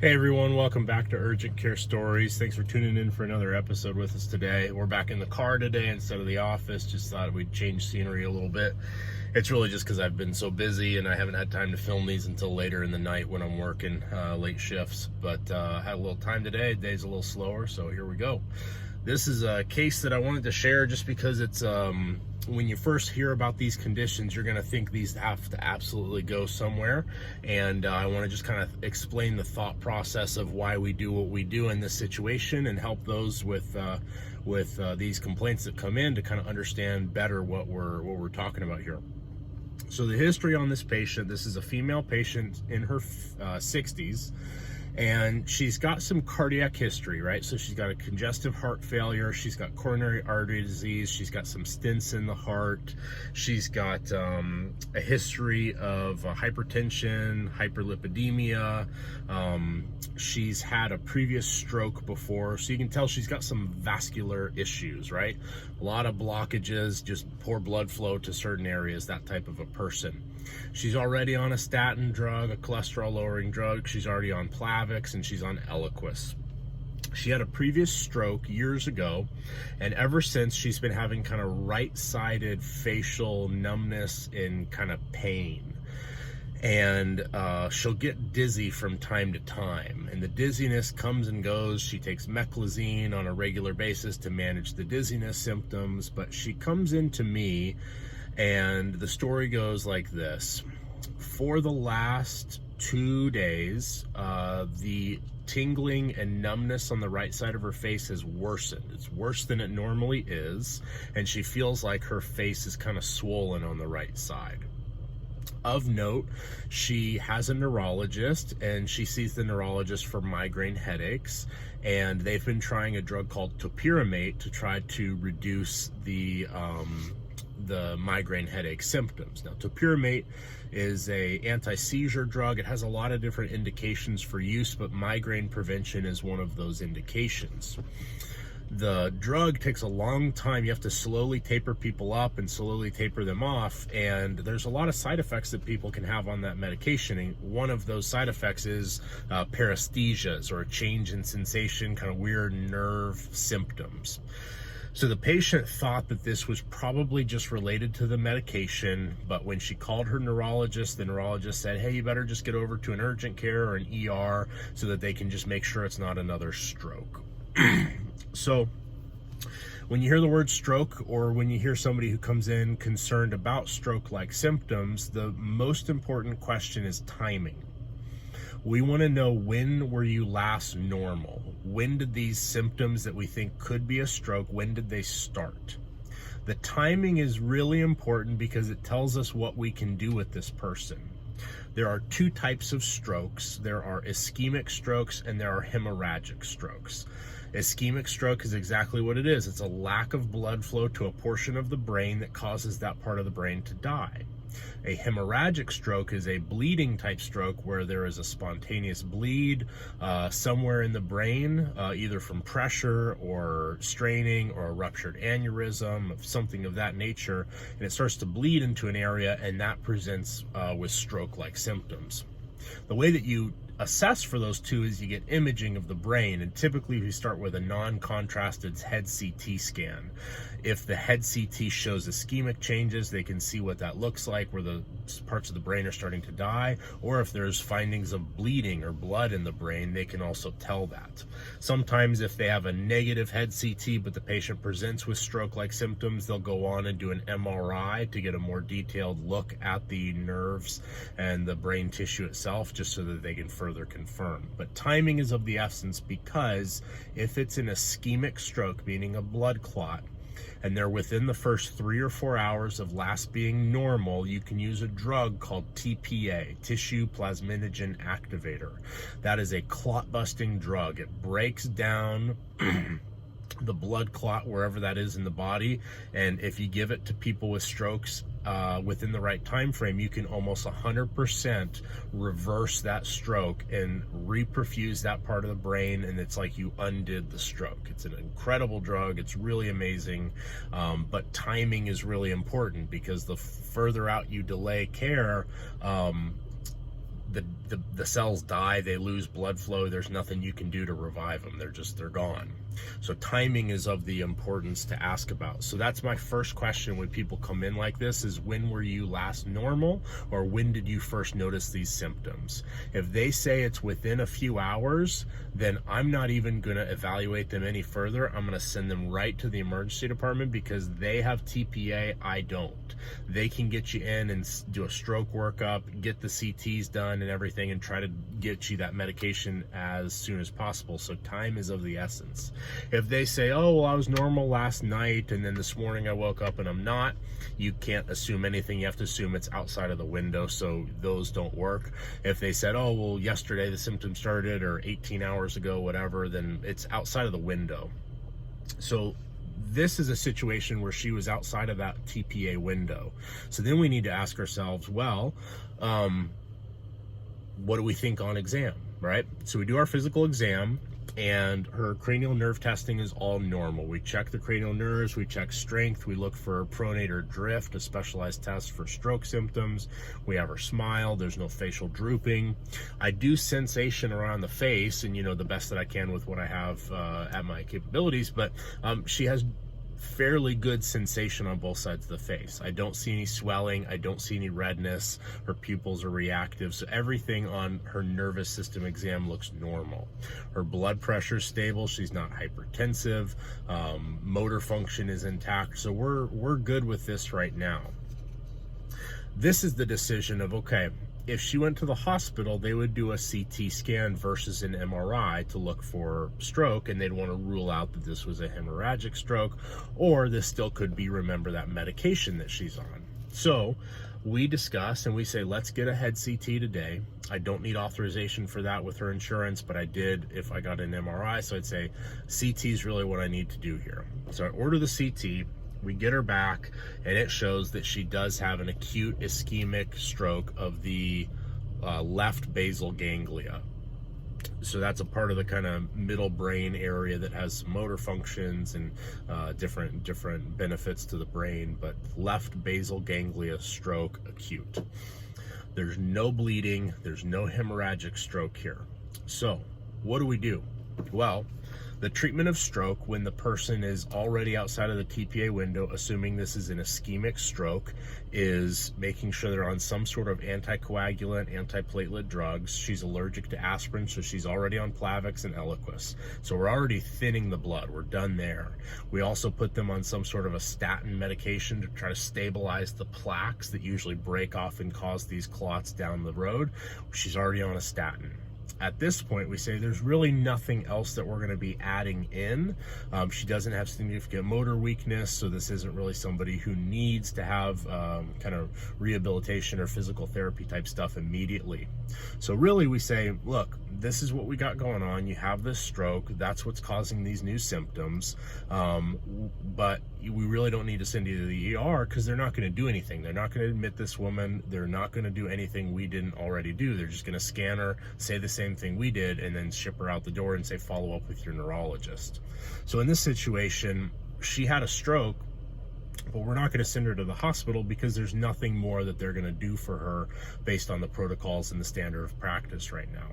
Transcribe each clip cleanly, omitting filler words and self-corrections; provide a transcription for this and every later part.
Hey everyone, welcome back to Urgent Care Stories. Thanks for tuning in for another episode with us today. We're back in the car today instead of the office. Just thought we'd change scenery a little bit. It's really just because I've been so busy and I haven't had time to film these until later in the night when I'm working late shifts. But had a little time today. Day's a little slower, so here we go. This is a case that I wanted to share just because it's when you first hear about these conditions, you're going to think these have to absolutely go somewhere. And I want to just kind of explain the thought process of why we do what we do in this situation and help those with these complaints that come in to kind of understand better what we're talking about here. So the history on this patient, this is a female patient in her 60s. And she's got some cardiac history, right? So she's got a congestive heart failure. She's got coronary artery disease. She's got some stents in the heart. She's got a history of hypertension, hyperlipidemia. She's had a previous stroke before. So you can tell she's got some vascular issues, right? A lot of blockages, just poor blood flow to certain areas, that type of a person. She's already on a statin drug, a cholesterol lowering drug. She's already on Plavix and she's on Eliquis. She had a previous stroke years ago, and ever since she's been having kind of right-sided facial numbness and kind of pain. And she'll get dizzy from time to time, and the dizziness comes and goes. She takes meclizine on a regular basis to manage the dizziness symptoms, but she comes into me and the story goes like this. For the last 2 days, the tingling and numbness on the right side of her face has worsened. It's worse than it normally is, and she feels like her face is kind of swollen on the right side. Of note, she has a neurologist, and she sees the neurologist for migraine headaches, and they've been trying a drug called topiramate to try to reduce the migraine headache symptoms. Now, topiramate is a anti-seizure drug. It has a lot of different indications for use, but migraine prevention is one of those indications. The drug takes a long time. You have to slowly taper people up and slowly taper them off, and there's a lot of side effects that people can have on that medication, and one of those side effects is paresthesias, or a change in sensation, kind of weird nerve symptoms. So the patient thought that this was probably just related to the medication, but when she called her neurologist, the neurologist said, hey, you better just get over to an urgent care or an ER so that they can just make sure it's not another stroke. So when you hear the word stroke, or when you hear somebody who comes in concerned about stroke-like symptoms, the most important question is timing. We want to know, when were you last normal? When did these symptoms that we think could be a stroke, when did they start? The timing is really important because it tells us what we can do with this person. There are two types of strokes. There are ischemic strokes and there are hemorrhagic strokes. Ischemic stroke is exactly what it is. It's a lack of blood flow to a portion of the brain that causes that part of the brain to die. A hemorrhagic stroke is a bleeding type stroke where there is a spontaneous bleed somewhere in the brain, either from pressure or straining or a ruptured aneurysm, something of that nature, and it starts to bleed into an area, and that presents with stroke-like symptoms. The way that you assess for those two is you get imaging of the brain, and typically we start with a non-contrasted head CT scan. If the head CT shows ischemic changes, they can see what that looks like, where the parts of the brain are starting to die, or if there's findings of bleeding or blood in the brain, they can also tell that. Sometimes if they have a negative head CT but the patient presents with stroke-like symptoms, they'll go on and do an MRI to get a more detailed look at the nerves and the brain tissue itself, just so that they can further confirm. But timing is of the essence, because if it's an ischemic stroke, meaning a blood clot, and they're within the first 3 or 4 hours of last being normal, you can use a drug called TPA, tissue plasminogen activator. That is a clot-busting drug. It breaks down the blood clot wherever that is in the body, and if you give it to people with strokes within the right time frame, you can almost 100% reverse that stroke and reperfuse that part of the brain, and it's like you undid the stroke. It's an incredible drug. It's really amazing, but timing is really important, because the further out you delay care, the cells die, they lose blood flow. There's nothing you can do to revive them. They're gone. So timing is of the importance to ask about. So that's my first question when people come in like this is, when were you last normal, or when did you first notice these symptoms? If they say it's within a few hours, then I'm not even going to evaluate them any further. I'm going to send them right to the emergency department because they have TPA, I don't. They can get you in and do a stroke workup, get the CTs done and everything, and try to get you that medication as soon as possible. So time is of the essence. If they say, oh, well, I was normal last night and then this morning I woke up and I'm not, you can't assume anything. You have to assume it's outside of the window, so those don't work. If they said, oh, well, yesterday the symptoms started, or 18 hours ago, whatever, then it's outside of the window. So this is a situation where she was outside of that TPA window. So then we need to ask ourselves, well, what do we think on exam, right? So we do our physical exam, and her cranial nerve testing is all normal. We check the cranial nerves, we check strength, we look for pronator drift, a specialized test for stroke symptoms. We have her smile, there's no facial drooping. I do sensation around the face, and the best that I can with what I have at my capabilities, but she has fairly good sensation on both sides of the face. I don't see any swelling, I don't see any redness, her pupils are reactive, so everything on her nervous system exam looks normal. Her blood pressure is stable, she's not hypertensive, motor function is intact, so we're good with this right now. This is the decision of, okay, if she went to the hospital, they would do a CT scan versus an MRI to look for stroke, and they'd want to rule out that this was a hemorrhagic stroke, or this still could be, remember, that medication that she's on. So we discuss and we say, let's get a head CT today. I don't need authorization for that with her insurance, but I did if I got an MRI. So I'd say CT is really what I need to do here. So I order the CT. We get her back, and it shows that she does have an acute ischemic stroke of the left basal ganglia. So that's a part of the kind of middle brain area that has some motor functions and different benefits to the brain, but left basal ganglia stroke acute. There's no bleeding, there's no hemorrhagic stroke here. So what do we do? Well, the treatment of stroke when the person is already outside of the TPA window, assuming this is an ischemic stroke, is making sure they're on some sort of anticoagulant, antiplatelet drugs. She's allergic to aspirin, so she's already on Plavix and Eliquis. So we're already thinning the blood. We're done there. We also put them on some sort of a statin medication to try to stabilize the plaques that usually break off and cause these clots down the road. She's already on a statin. At this point, we say there's really nothing else that we're going to be adding in. She doesn't have significant motor weakness, so this isn't really somebody who needs to have kind of rehabilitation or physical therapy type stuff immediately. So really we say, look, this is what we got going on. You have this stroke. That's what's causing these new symptoms. But we really don't need to send you to the ER because they're not going to do anything. They're not going to admit this woman. They're not going to do anything we didn't already do. They're just going to scan her, say the same thing we did, and then ship her out the door and say, follow up with your neurologist. So in this situation, she had a stroke, but we're not going to send her to the hospital because there's nothing more that they're going to do for her based on the protocols and the standard of practice right now.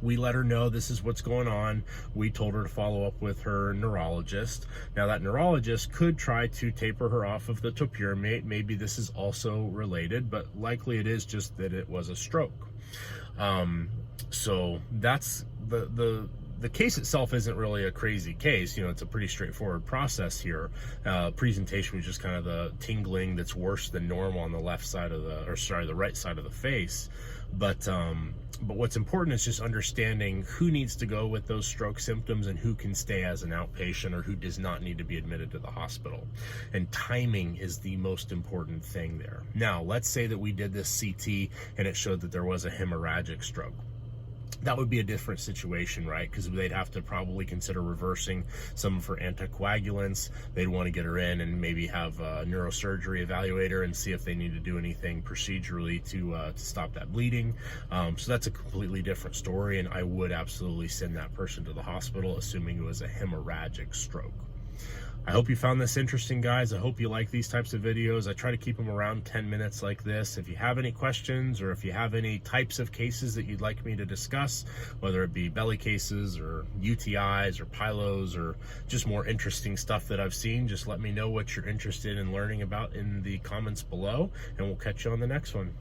We let her know this is what's going on. We told her to follow up with her neurologist. Now that neurologist could try to taper her off of the topiramate. Maybe this is also related, but likely it is just that it was a stroke. So that's the case itself isn't really a crazy case. It's a pretty straightforward process here. Presentation was just kind of the tingling that's worse than normal on the left side of the right side of the face. But what's important is just understanding who needs to go with those stroke symptoms and who can stay as an outpatient or who does not need to be admitted to the hospital. And timing is the most important thing there. Now, let's say that we did this CT and it showed that there was a hemorrhagic stroke. That would be a different situation, right? Because they'd have to probably consider reversing some of her anticoagulants. They'd want to get her in and maybe have a neurosurgery evaluate her and see if they need to do anything procedurally to stop that bleeding. So that's a completely different story, and I would absolutely send that person to the hospital, assuming it was a hemorrhagic stroke. I hope you found this interesting, guys. I hope you like these types of videos. I try to keep them around 10 minutes like this. If you have any questions, or if you have any types of cases that you'd like me to discuss, whether it be belly cases or UTIs or pylos or just more interesting stuff that I've seen, just let me know what you're interested in learning about in the comments below, and we'll catch you on the next one.